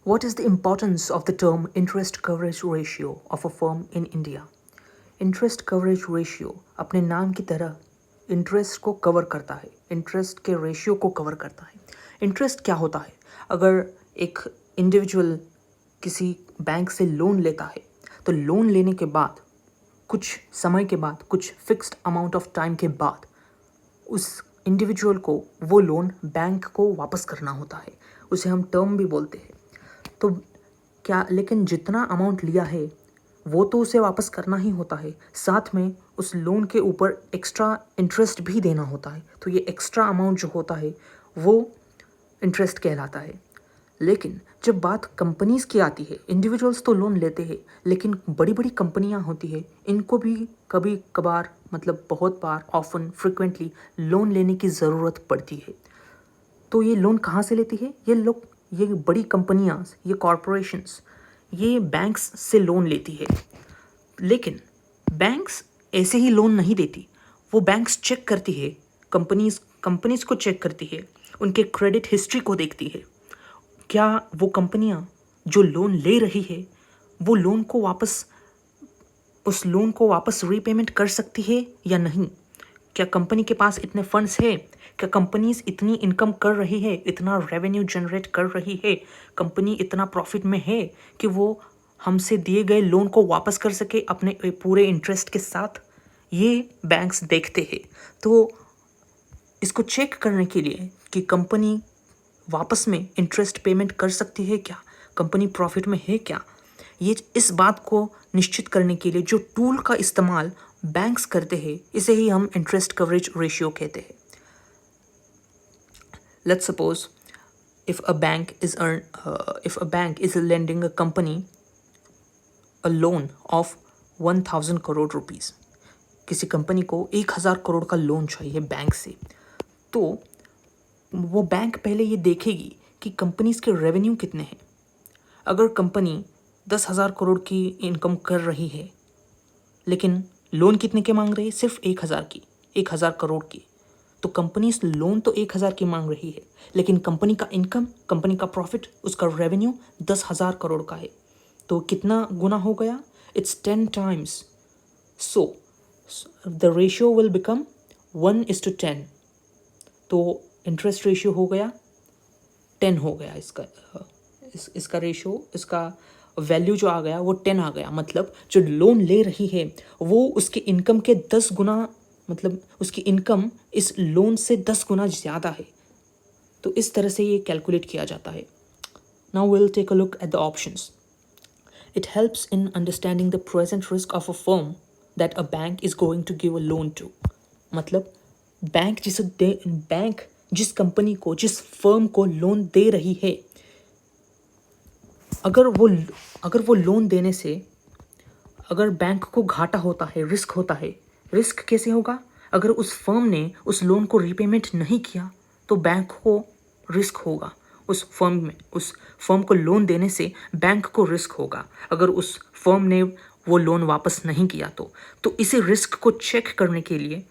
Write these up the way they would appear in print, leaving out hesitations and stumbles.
What is the importance of the term interest coverage ratio of a firm in India? Interest coverage ratio अपने नाम की तरह interest को cover करता है, इंटरेस्ट के रेशियो को कवर करता है। इंटरेस्ट क्या होता है? अगर एक इंडिविजुअल किसी बैंक से लोन लेता है तो लोन लेने के बाद कुछ समय के बाद, कुछ फिक्स्ड अमाउंट ऑफ टाइम के बाद उस इंडिविजुअल को वो लोन बैंक को वापस करना होता है। उसे हम टर्म भी बोलते हैं। तो क्या, लेकिन जितना अमाउंट लिया है वो तो उसे वापस करना ही होता है, साथ में उस लोन के ऊपर एक्स्ट्रा इंटरेस्ट भी देना होता है। तो ये एक्स्ट्रा अमाउंट जो होता है वो इंटरेस्ट कहलाता है। लेकिन जब बात कंपनीज़ की आती है, इंडिविजुअल्स तो लोन लेते हैं, लेकिन बड़ी बड़ी कंपनियां होती है, इनको भी कभी कभार, मतलब बहुत बार, ऑफन, फ्रिक्वेंटली लोन लेने की ज़रूरत पड़ती है। तो ये लोन कहाँ से लेती है? ये बड़ी कंपनियां, ये कॉरपोरेशंस, ये बैंक्स से लोन लेती है। लेकिन बैंक्स ऐसे ही लोन नहीं देती। वो बैंक्स चेक करती है, कंपनीज को चेक करती है, उनके क्रेडिट हिस्ट्री को देखती है। क्या वो कंपनियां जो लोन ले रही है वो उस लोन को वापस रीपेमेंट कर सकती है या नहीं? क्या कंपनी के पास इतने फंड्स है? क्या कंपनीज इतनी इनकम कर रही है, इतना रेवेन्यू जनरेट कर रही है, कंपनी इतना प्रॉफिट में है कि वो हमसे दिए गए लोन को वापस कर सके अपने पूरे इंटरेस्ट के साथ? ये बैंक्स देखते हैं। तो इसको चेक करने के लिए कि कंपनी वापस में इंटरेस्ट पेमेंट कर सकती है क्या, कंपनी प्रॉफिट में है क्या, ये इस बात को निश्चित करने के लिए जो टूल का इस्तेमाल बैंक्स करते हैं, इसे ही हम इंटरेस्ट कवरेज रेशियो कहते हैं। Let's suppose if a bank is lending a company a loan of 1000 crore rupees, किसी कंपनी को 1000 करोड़ का लोन चाहिए बैंक से, तो वो बैंक पहले ये देखेगी कि कंपनीज के रेवेन्यू कितने हैं। अगर कंपनी 10,000 करोड़ की इनकम कर रही है लेकिन लोन कितने के मांग रही है? सिर्फ 1000 करोड़ की। तो कंपनी इस लोन तो 1000 की मांग रही है, लेकिन कंपनी का इनकम, कंपनी का प्रॉफिट, उसका रेवेन्यू 10,000 करोड़ का है। तो कितना गुना हो गया? It's 10 times. So the ratio will become 1:10। तो इंटरेस्ट रेशियो हो गया 10 हो गया। इसका रेशियो, इसका वैल्यू जो आ गया वो 10 आ गया। मतलब जो लोन ले रही है वो उसके इनकम के 10 गुना, मतलब उसकी इनकम इस लोन से 10 गुना ज़्यादा है। तो इस तरह से ये कैलकुलेट किया जाता है। Now will take a look at the options. It helps in understanding the present risk of a firm that a bank is going to give a loan to. मतलब बैंक जिस कंपनी को, जिस firm को loan दे रही है, अगर वो loan देने से अगर बैंक को घाटा होता है, रिस्क होता है। रिस्क कैसे होगा? अगर उस फर्म ने उस लोन को रीपेमेंट नहीं किया तो बैंक को रिस्क होगा। उस फर्म को लोन देने से बैंक को रिस्क होगा अगर उस फर्म ने वो लोन वापस नहीं किया तो इसी रिस्क को चेक करने के लिए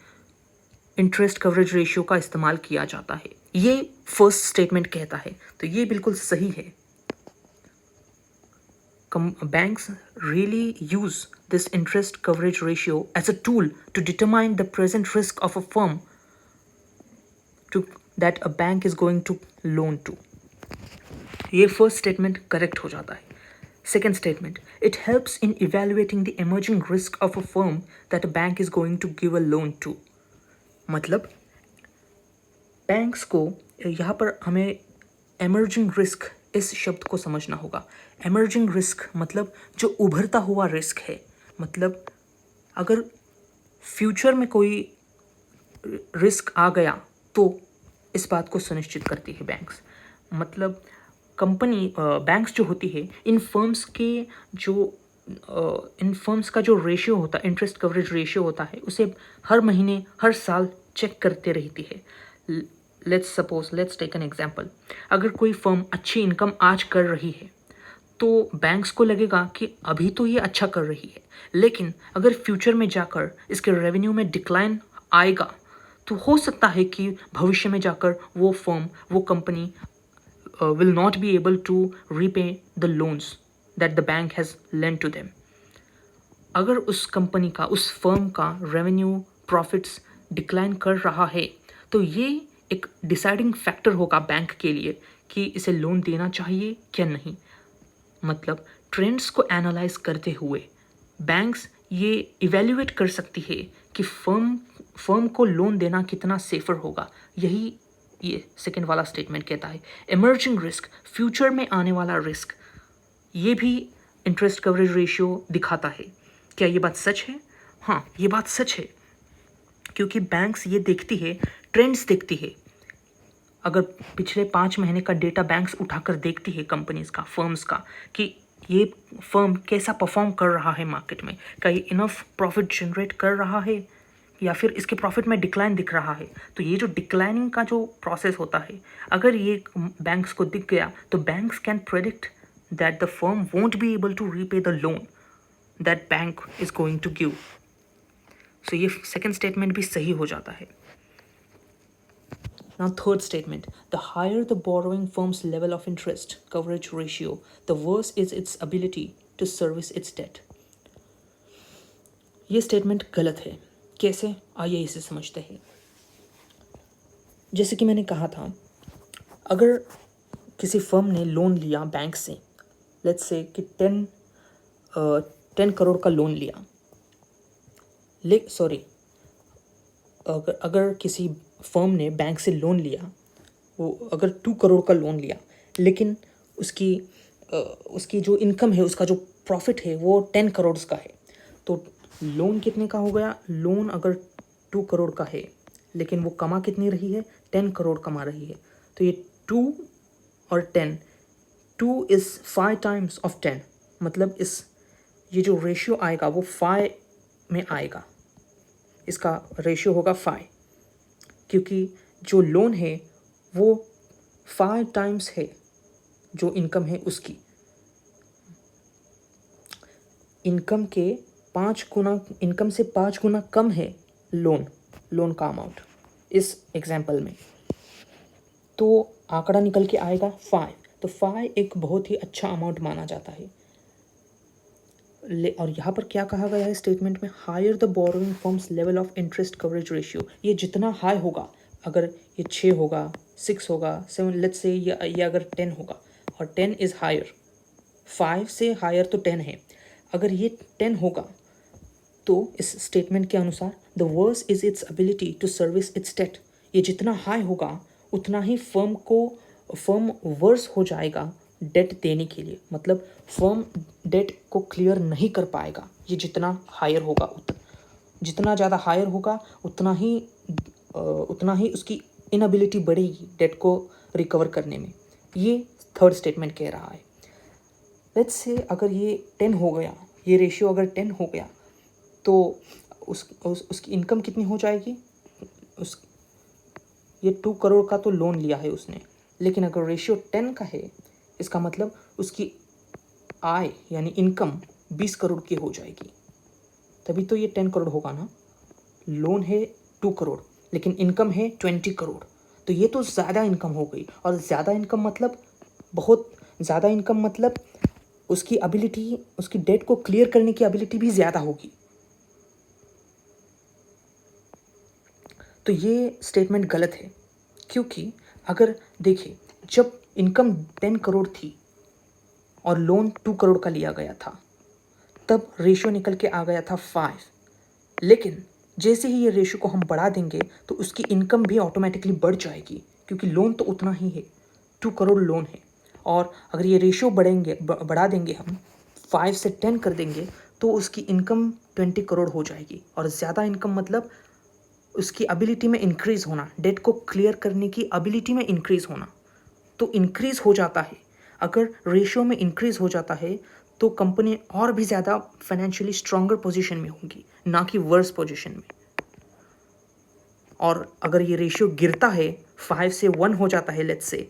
इंटरेस्ट कवरेज रेशियो का इस्तेमाल किया जाता है। ये फर्स्ट स्टेटमेंट कहता है, तो ये बिल्कुल सही है। Banks really use this interest coverage ratio as a tool to determine the present risk of a firm that a bank is going to loan to. ये फर्स्ट स्टेटमेंट करेक्ट हो जाता है। Second statement, it helps in evaluating the emerging risk of a firm that a bank is going to give a loan to. मतलब banks को यहाँ पर हमें emerging risk, इस शब्द को समझना होगा। एमर्जिंग रिस्क मतलब जो उभरता हुआ रिस्क है। मतलब अगर फ्यूचर में कोई रिस्क आ गया तो इस बात को सुनिश्चित करती है बैंक्स। मतलब बैंक्स जो होती है, इन फर्म्स का जो रेशियो होता है, इंटरेस्ट कवरेज रेशियो होता है, उसे हर महीने, हर साल चेक करते रहती है। Let's take an example. अगर कोई फर्म अच्छी इनकम आज कर रही है तो बैंक्स को लगेगा कि अभी तो ये अच्छा कर रही है, लेकिन अगर फ्यूचर में जाकर इसके रेवेन्यू में डिक्लाइन आएगा तो हो सकता है कि भविष्य में जाकर वो company will not be able to repay the loans that the bank has lent to them. अगर उस कंपनी का, उस फर्म का रेवेन्यू प्रॉफिट्स डिक्लाइन कर रहा है तो ये एक डिसाइडिंग फैक्टर होगा बैंक के लिए कि इसे लोन देना चाहिए क्या नहीं. मतलब ट्रेंड्स को एनालाइज करते हुए बैंक्स ये इवेल्युएट कर सकती है कि फर्म को लोन देना कितना सेफर होगा. यही ये सेकेंड वाला स्टेटमेंट कहता है. इमर्जिंग रिस्क, फ्यूचर में आने वाला रिस्क, ये भी इंटरेस्ट कवरेज रेशियो दिखाता है. क्या ये बात सच है? हाँ, ये बात सच है, क्योंकि बैंक्स ये देखती है, ट्रेंड्स देखती है. अगर पिछले 5 महीने का डेटा बैंक्स उठाकर देखती है कंपनीज का, फर्म्स का, कि ये फर्म कैसा परफॉर्म कर रहा है मार्केट में, क्या ये इनफ प्रॉफिट जनरेट कर रहा है या फिर इसके प्रॉफिट में डिक्लाइन दिख रहा है. तो ये जो डिक्लाइनिंग का जो प्रोसेस होता है, अगर ये बैंक्स को दिख गया तो banks can predict that the firm won't be able to repay the loan that bank is going to give. So ये सेकेंड स्टेटमेंट भी सही हो जाता है. Now third statement, the higher the borrowing firm's level of interest coverage ratio, the worse is its ability to service its debt. ये statement गलत है. कैसे? आइए इसे समझते हैं. जैसे कि मैंने कहा था, अगर किसी फर्म ने लोन लिया बैंक से, लेट्स से कि 10 करोड़ का लोन लिया, अगर किसी फर्म ने बैंक से लोन लिया, वो अगर 2 करोड़ का लोन लिया, लेकिन उसकी जो इनकम है, उसका जो प्रॉफिट है वो 10 करोड़ का है, तो लोन कितने का हो गया? लोन अगर 2 करोड़ का है लेकिन वो कमा कितनी रही है? 10 करोड़ कमा रही है. तो ये 2 और 10, 2 इज़ 5 टाइम्स ऑफ 10, मतलब ये जो रेशियो आएगा वो 5 में आएगा. इसका रेशियो होगा 5, क्योंकि जो लोन है वो 5 टाइम्स है जो इनकम है उसकी. इनकम से 5 गुना कम है लोन का अमाउंट इस एग्जाम्पल में. तो आंकड़ा निकल के आएगा 5. तो 5 एक बहुत ही अच्छा अमाउंट माना जाता है. और यहाँ पर क्या कहा गया है स्टेटमेंट में? Higher the borrowing firm's level of interest coverage ratio. ये जितना हाई होगा, अगर ये 6 होगा, 6 होगा, 7, लेट्स से ये अगर 10 होगा, और 10 इज़ हायर, 5 से हायर तो 10 है, अगर ये 10 होगा तो इस स्टेटमेंट के अनुसार the worse is its ability to service its debt. ये जितना हाई होगा उतना ही फर्म वर्स हो जाएगा डेट देने के लिए. मतलब फर्म डेट को क्लियर नहीं कर पाएगा. ये जितना हायर होगा, जितना ज़्यादा हायर होगा उतना ही उसकी इनएबिलिटी बढ़ेगी डेट को रिकवर करने में. ये थर्ड स्टेटमेंट कह रहा है. लेट्स से अगर ये 10 हो गया, ये रेशियो अगर 10 हो गया, तो उसकी इनकम कितनी हो जाएगी? ये 2 करोड़ का तो लोन लिया है उसने, लेकिन अगर रेशियो 10 का है, इसका मतलब उसकी आय यानी इनकम 20 करोड़ की हो जाएगी. तभी तो ये 10 करोड़ होगा ना. लोन है 2 करोड़ लेकिन इनकम है 20 करोड़. तो ये तो ज़्यादा इनकम हो गई. और ज़्यादा इनकम मतलब, बहुत ज़्यादा इनकम मतलब उसकी एबिलिटी, उसकी डेट को क्लियर करने की एबिलिटी भी ज़्यादा होगी. तो ये स्टेटमेंट गलत है, क्योंकि अगर देखिए, जब इनकम 10 करोड़ थी और लोन 2 करोड़ का लिया गया था, तब रेशियो निकल के आ गया था 5. लेकिन जैसे ही ये रेशियो को हम बढ़ा देंगे तो उसकी इनकम भी ऑटोमेटिकली बढ़ जाएगी, क्योंकि लोन तो उतना ही है, 2 करोड़ लोन है. और अगर ये रेशियो बढ़ा देंगे हम, 5 से 10 कर देंगे, तो उसकी इनकम 20 करोड़ हो जाएगी. और ज़्यादा इनकम मतलब उसकी एबिलिटी में इंक्रीज़ होना, डेट को क्लियर करने की एबिलिटी में इंक्रीज़ होना. तो इंक्रीज़ हो जाता है. अगर रेशियो में इंक्रीज़ हो जाता है तो कंपनी और भी ज़्यादा फाइनेंशियली स्ट्रॉन्गर पोजीशन में होंगी, ना कि वर्स पोजीशन में. और अगर ये रेशियो गिरता है, 5 से 1 हो जाता है लेट्स से,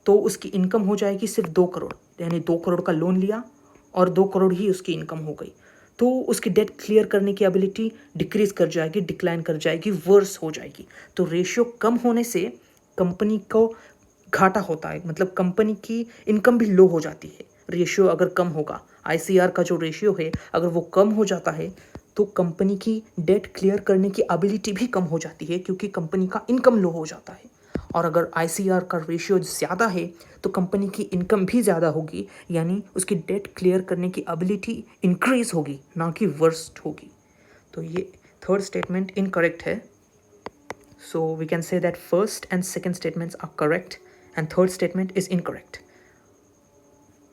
तो उसकी इनकम हो जाएगी सिर्फ 2 करोड़. यानी 2 करोड़ का लोन लिया और 2 करोड़ ही उसकी इनकम हो गई. तो उसकी डेट क्लियर करने की एबिलिटी डिक्रीज़ कर जाएगी, डिक्लाइन कर जाएगी, वर्स हो जाएगी. तो रेशियो कम होने से कंपनी को घाटा होता है, मतलब कंपनी की इनकम भी लो हो जाती है। रेशियो अगर कम होगा, आईसीआर का जो रेशियो है अगर वो कम हो जाता है तो कंपनी की डेट क्लियर करने की एबिलिटी भी कम हो जाती है, क्योंकि कंपनी का इनकम लो हो जाता है। और अगर आईसीआर का रेशियो ज़्यादा है तो कंपनी की इनकम भी ज़्यादा होगी, यानी उसकी डेट क्लियर करने की एबिलिटी इंक्रीज होगी, ना कि वर्स्ट होगी। तो ये थर्ड स्टेटमेंट इनकरेक्ट है। So we can say that first and second statements are correct and third statement is incorrect.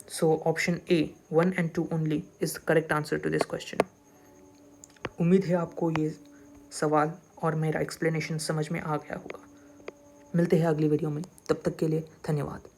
So option A, 1 and 2 only is the correct answer to this question. उम्मीद है आपको ये सवाल और मेरा explanation समझ में आ गया होगा। मिलते हैं अगली वीडियो में, तब तक के लिए धन्यवाद।